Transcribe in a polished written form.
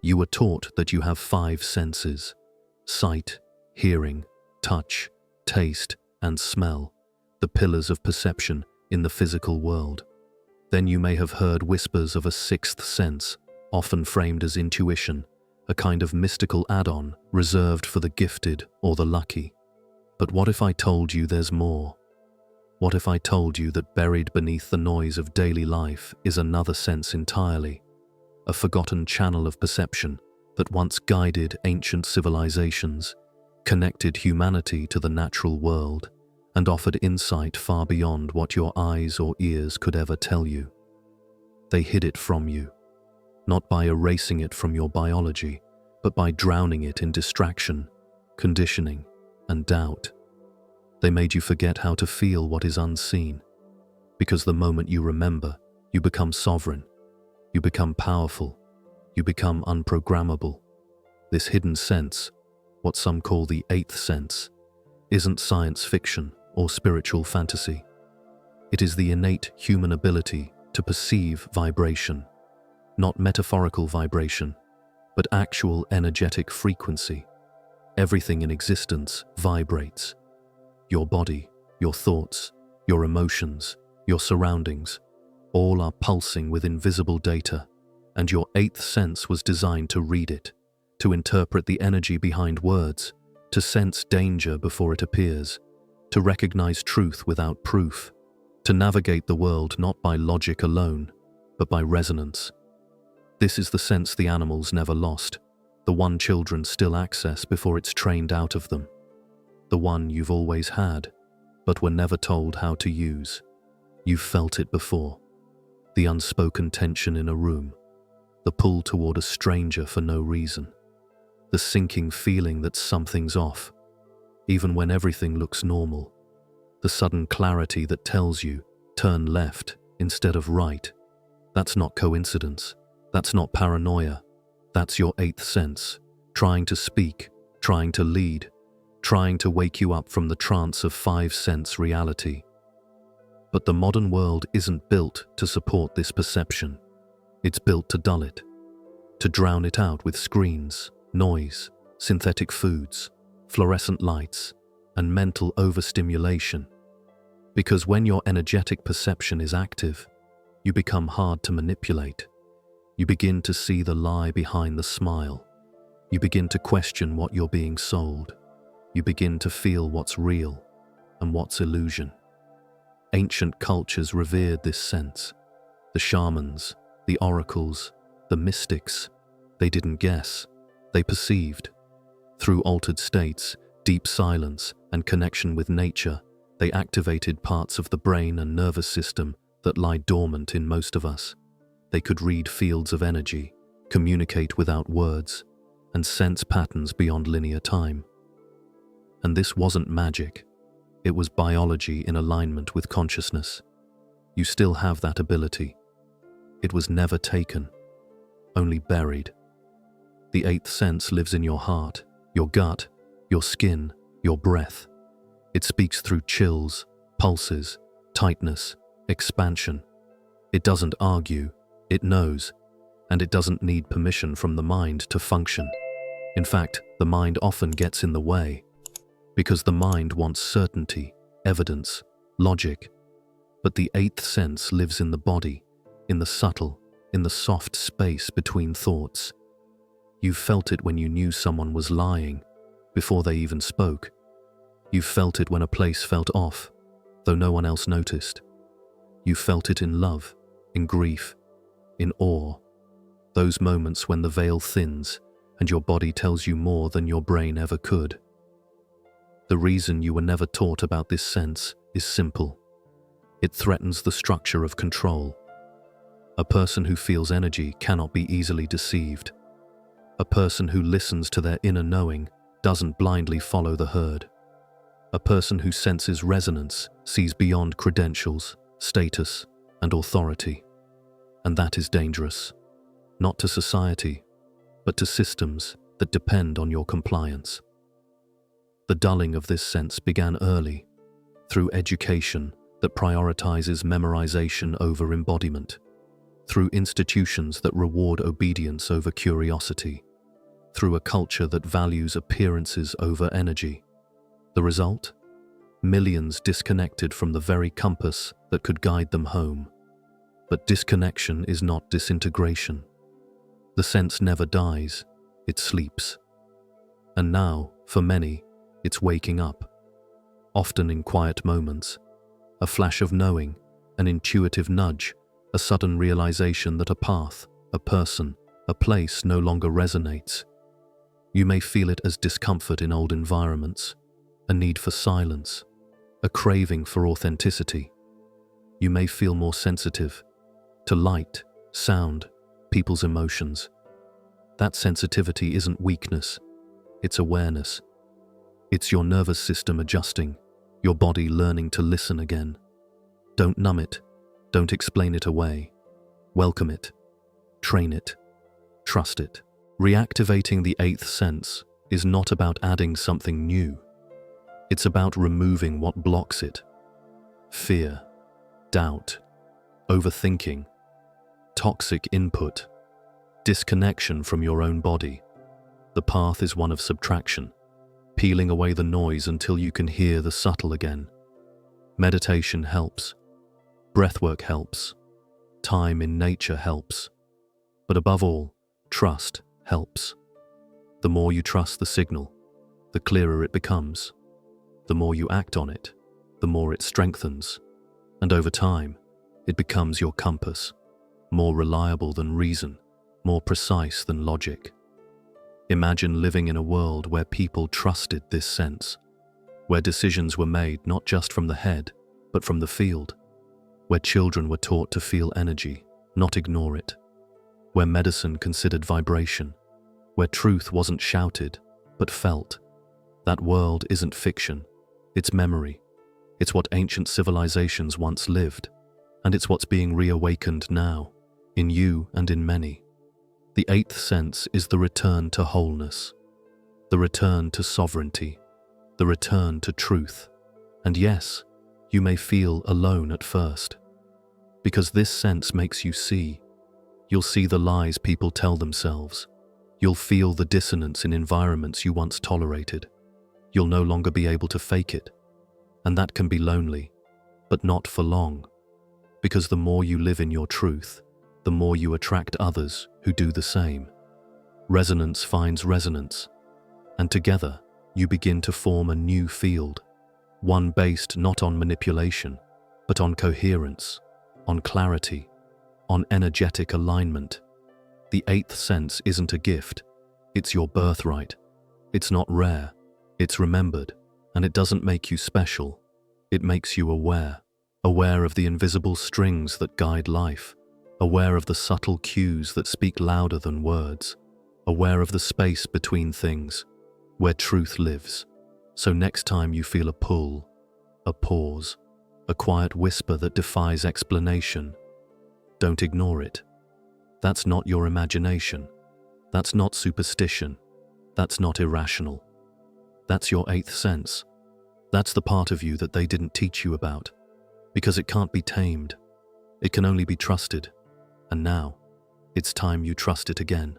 You were taught that you have 5 senses: sight, hearing, touch, taste, and smell, the pillars of perception in the physical world. Then you may have heard whispers of a 6th sense, often framed as intuition, a kind of mystical add-on reserved for the gifted or the lucky. But what if I told you there's more? What if I told you that buried beneath the noise of daily life is another sense entirely, a forgotten channel of perception that once guided ancient civilizations, connected humanity to the natural world, and offered insight far beyond what your eyes or ears could ever tell you? They hid it from you, not by erasing it from your biology, but by drowning it in distraction, conditioning, and doubt. They made you forget how to feel what is unseen, because the moment you remember, you become sovereign, you become powerful, you become unprogrammable. This hidden sense, what some call the 8th sense, isn't science fiction or spiritual fantasy. It is the innate human ability to perceive vibration, not metaphorical vibration, but actual energetic frequency. Everything in existence vibrates. Your body, your thoughts, your emotions, your surroundings, all are pulsing with invisible data, and your 8th sense was designed to read it, to interpret the energy behind words, to sense danger before it appears, to recognize truth without proof, to navigate the world not by logic alone, but by resonance. This is the sense the animals never lost, the one children still access before it's trained out of them, the one you've always had, but were never told how to use. You've felt it before. The unspoken tension in a room, the pull toward a stranger for no reason, the sinking feeling that something's off, even when everything looks normal, the sudden clarity that tells you, turn left instead of right. That's not coincidence. That's not paranoia. That's your 8th sense, trying to speak, trying to lead, trying to wake you up from the trance of 5-sense reality. But the modern world isn't built to support this perception. It's built to dull it, to drown it out with screens, noise, synthetic foods, fluorescent lights, and mental overstimulation. Because when your energetic perception is active, you become hard to manipulate. You begin to see the lie behind the smile. You begin to question what you're being sold. You begin to feel what's real and what's illusion. Ancient cultures revered this sense. The shamans, the oracles, the mystics, they didn't guess, they perceived. Through altered states, deep silence, and connection with nature, they activated parts of the brain and nervous system that lie dormant in most of us. They could read fields of energy, communicate without words, and sense patterns beyond linear time. And this wasn't magic. It was biology in alignment with consciousness. You still have that ability. It was never taken, only buried. The 8th sense lives in your heart, your gut, your skin, your breath. It speaks through chills, pulses, tightness, expansion. It doesn't argue, it knows, and it doesn't need permission from the mind to function. In fact, the mind often gets in the way, because the mind wants certainty, evidence, logic. But the 8th sense lives in the body, in the subtle, in the soft space between thoughts. You felt it when you knew someone was lying, before they even spoke. You felt it when a place felt off, though no one else noticed. You felt it in love, in grief, in awe. Those moments when the veil thins and your body tells you more than your brain ever could. The reason you were never taught about this sense is simple. It threatens the structure of control. A person who feels energy cannot be easily deceived. A person who listens to their inner knowing doesn't blindly follow the herd. A person who senses resonance sees beyond credentials, status, and authority. And that is dangerous, not to society, but to systems that depend on your compliance. The dulling of this sense began early, through education that prioritizes memorization over embodiment, through institutions that reward obedience over curiosity, through a culture that values appearances over energy. The result? Millions disconnected from the very compass that could guide them home. But disconnection is not disintegration. The sense never dies, it sleeps. And now, for many, it's waking up. Often in quiet moments, a flash of knowing, an intuitive nudge, a sudden realization that a path, a person, a place no longer resonates. You may feel it as discomfort in old environments, a need for silence, a craving for authenticity. You may feel more sensitive to light, sound, people's emotions. That sensitivity isn't weakness, it's awareness. It's your nervous system adjusting, your body learning to listen again. Don't numb it, don't explain it away. Welcome it, train it, trust it. Reactivating the eighth sense is not about adding something new. It's about removing what blocks it. Fear, doubt, overthinking, toxic input, disconnection from your own body. The path is one of subtraction, peeling away the noise until you can hear the subtle again. Meditation helps. Breathwork helps. Time in nature helps. But above all, trust helps. The more you trust the signal, the clearer it becomes. The more you act on it, the more it strengthens. And over time, it becomes your compass, more reliable than reason, more precise than logic. Imagine living in a world where people trusted this sense, where decisions were made not just from the head, but from the field, where children were taught to feel energy, not ignore it, where medicine considered vibration, where truth wasn't shouted, but felt. That world isn't fiction, it's memory. It's what ancient civilizations once lived, and it's what's being reawakened now, in you and in many. The eighth sense is the return to wholeness, the return to sovereignty, the return to truth. And yes, you may feel alone at first, because this sense makes you see. You'll see the lies people tell themselves. You'll feel the dissonance in environments you once tolerated. You'll no longer be able to fake it. And that can be lonely, but not for long, because the more you live in your truth, the more you attract others who do the same. Resonance finds resonance, and together you begin to form a new field, one based not on manipulation, but on coherence, on clarity, on energetic alignment. The eighth sense isn't a gift, it's your birthright. It's not rare, it's remembered, and it doesn't make you special. It makes you aware, aware of the invisible strings that guide life, aware of the subtle cues that speak louder than words, aware of the space between things, where truth lives. So next time you feel a pull, a pause, a quiet whisper that defies explanation, don't ignore it. That's not your imagination. That's not superstition. That's not irrational. That's your eighth sense. That's the part of you that they didn't teach you about, because it can't be tamed. It can only be trusted. And now, it's time you trust it again.